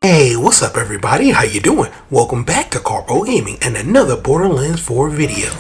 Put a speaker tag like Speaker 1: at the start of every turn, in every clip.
Speaker 1: Hey, what's up everybody? How you doing? Welcome back to Karpo Gaming and another Borderlands 4 video.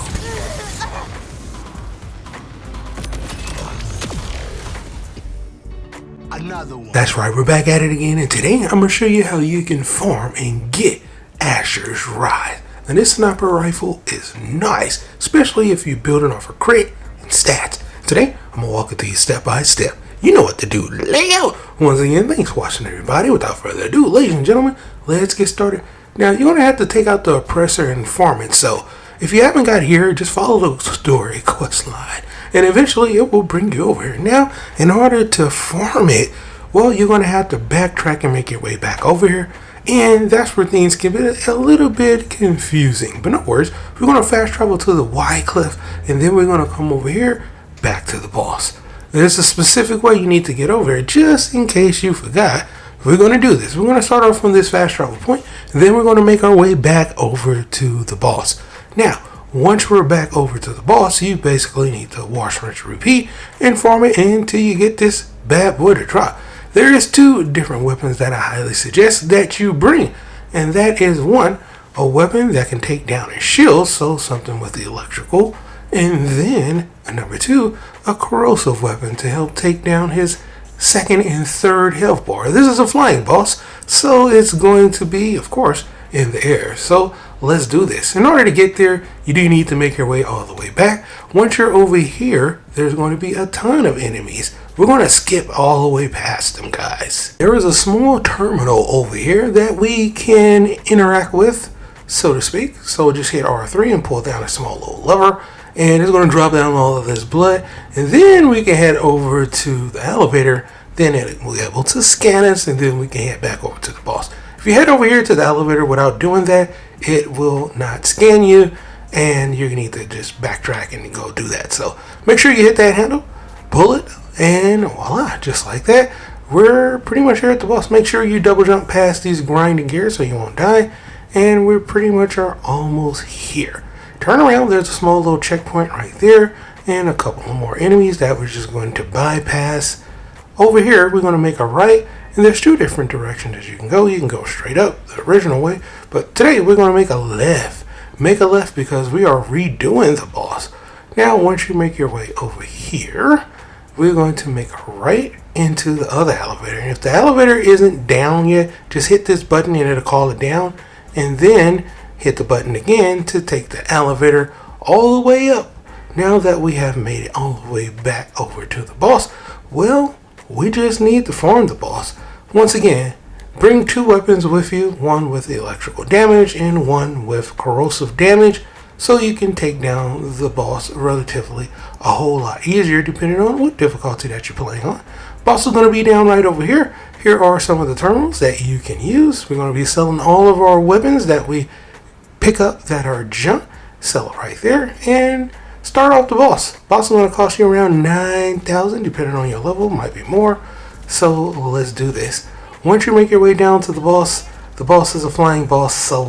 Speaker 2: Another one.
Speaker 1: That's right, we're back at it again, and today I'm going to show you how you can farm and get Asher's Rise. Now this sniper rifle is nice, especially if you're building off a crit and stats. Today, I'm going to walk you through you step by step. You know what to do. Layout. Once again, thanks for watching everybody. Without further ado, ladies and gentlemen, let's get started. Now, you're going to have to take out the oppressor and farm it. So, if you haven't got here, just follow the story quest line. And eventually, it will bring you over here. Now, in order to farm it, well, you're going to have to backtrack and make your way back over here. And that's where things can be a little bit confusing. But no worries. We're going to fast travel to the Y cliff. And then we're going to come over here back to the boss. There's a specific way you need to get over here, just in case you forgot. We're going to do this. We're going to start off from this fast travel point, and then we're going to make our way back over to the boss. Now, once we're back over to the boss, you basically need to wash, rinse, repeat, and farm it until you get this bad boy to drop. There is two different weapons that I highly suggest that you bring, and that is one, a weapon that can take down a shield, so something with the electrical, and then number two, a corrosive weapon to help take down his second and third health bar. This is a flying boss, so it's going to be, of course, in the air. So let's do this. In order to get there, you do need to make your way all the way back. Once you're over here, there's going to be a ton of enemies. We're going to skip all the way past them, guys. There is a small terminal over here that we can interact with, so to speak. So just hit R3 and pull down a small little lever. And it's going to drop down all of this blood, and then we can head over to the elevator. Then it will be able to scan us, and then we can head back over to the boss. If you head over here to the elevator without doing that, it will not scan you, and you're going to need to just backtrack and go do that. So make sure you hit that handle, pull it, and voila, just like that, we're pretty much here at the boss. Make sure you double jump past these grinding gears so you won't die, and we pretty much are almost here. Turn around, there's a small little checkpoint right there, and a couple more enemies that we're just going to bypass. Over here, we're going to make a right, and there's two different directions that you can go. You can go straight up, the original way, but today we're going to make a left. Make a left because we are redoing the boss. Now, once you make your way over here, we're going to make a right into the other elevator. And if the elevator isn't down yet, just hit this button and it'll call it down, and then hit the button again to take the elevator all the way up. Now that we have made it all the way back over to the boss, well, we just need to farm the boss. Once again, bring two weapons with you, one with electrical damage and one with corrosive damage, so you can take down the boss relatively a whole lot easier depending on what difficulty that you're playing on. Boss is going to be down right over here. Here are some of the terminals that you can use. We're going to be selling all of our weapons that we pick up that are junk, sell it right there, and start off the boss. Boss is going to cost you around 9,000, depending on your level, might be more. So let's do this. Once you make your way down to the boss is a flying boss, so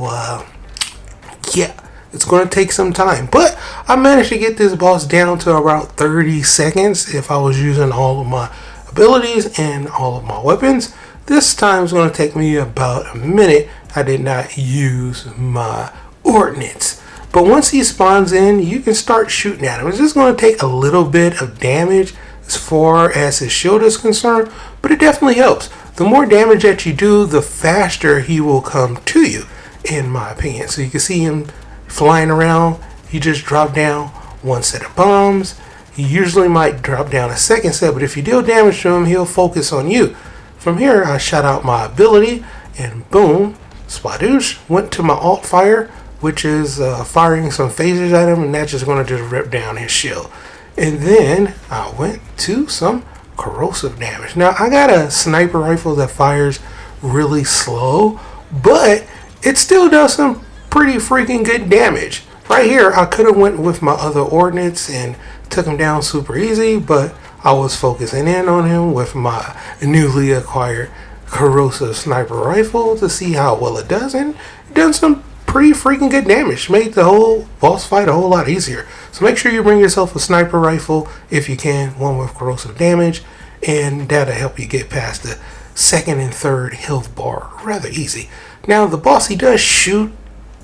Speaker 1: yeah, it's going to take some time. But I managed to get this boss down to about 30 seconds if I was using all of my abilities and all of my weapons. This time is going to take me about a minute. I did not use my ordnance. But once he spawns in, you can start shooting at him. It's just going to take a little bit of damage as far as his shield is concerned, but it definitely helps. The more damage that you do, the faster he will come to you, in my opinion. So you can see him flying around. He just dropped down one set of bombs. He usually might drop down a second set, but if you deal damage to him, he'll focus on you. From here, I shot out my ability, and boom, spadoosh, went to my alt fire, which is firing some phasers at him, and that's just going to just rip down his shield. And then I went to some corrosive damage. Now, I got a sniper rifle that fires really slow, but it still does some pretty freaking good damage. Right here, I could have went with my other ordnance and took him down super easy, but I was focusing in on him with my newly acquired corrosive sniper rifle to see how well it does, and it done some pretty freaking good damage. Made the whole boss fight a whole lot easier. So make sure you bring yourself a sniper rifle if you can, one with corrosive damage, and that'll help you get past the second and third health bar rather easy. Now the boss, he does shoot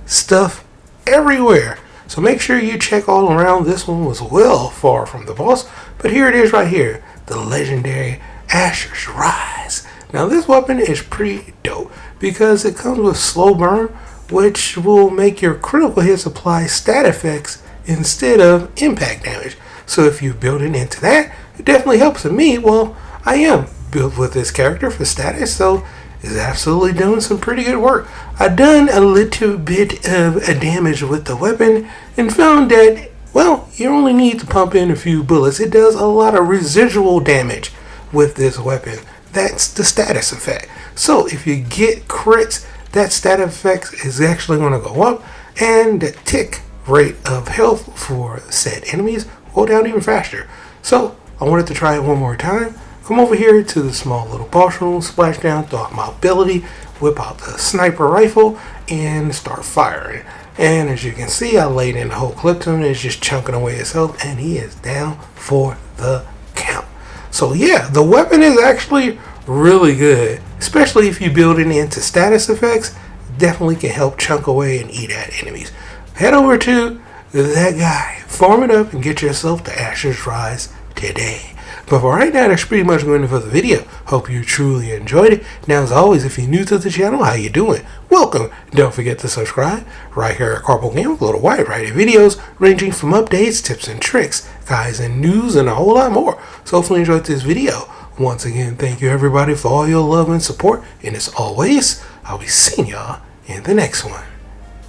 Speaker 1: stuff everywhere, so make sure you check all around. This one was well far from the boss, but here it is right here, the legendary Asher's Rise. Now this weapon is pretty dope because it comes with slow burn, which will make your critical hits apply stat effects instead of impact damage. So if you build it into that, it definitely helps me. Well, I am built with this character for status, so it's absolutely doing some pretty good work. I've done a little bit of damage with the weapon and found that, well, you only need to pump in a few bullets. It does a lot of residual damage with this weapon. That's the status effect. So if you get crits, that stat effect is actually going to go up, and the tick rate of health for said enemies will go down even faster. So I wanted to try it one more time. Come over here to the small little boss room, splash down, throw out my ability, whip out the sniper rifle, and start firing. And as you can see, I laid in the whole clip to him. It's just chunking away his health, and he is down for the count. So yeah, the weapon is actually really good, especially if you build it into status effects. Definitely can help chunk away and eat at enemies. Head over to that guy, farm it up, and get yourself the Asher's Rise today. But for right now, that's pretty much going to for the video. Hope you truly enjoyed it. Now, as always, if you're new to the channel, how you doing? Welcome. Don't forget to subscribe right here at Karpo Gaming with a little wide variety of videos ranging from updates, tips and tricks, guys and news, and a whole lot more. So hopefully you enjoyed this video. Once again, thank you everybody for all your love and support. And as always, I'll be seeing y'all in the next one.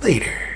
Speaker 1: Later.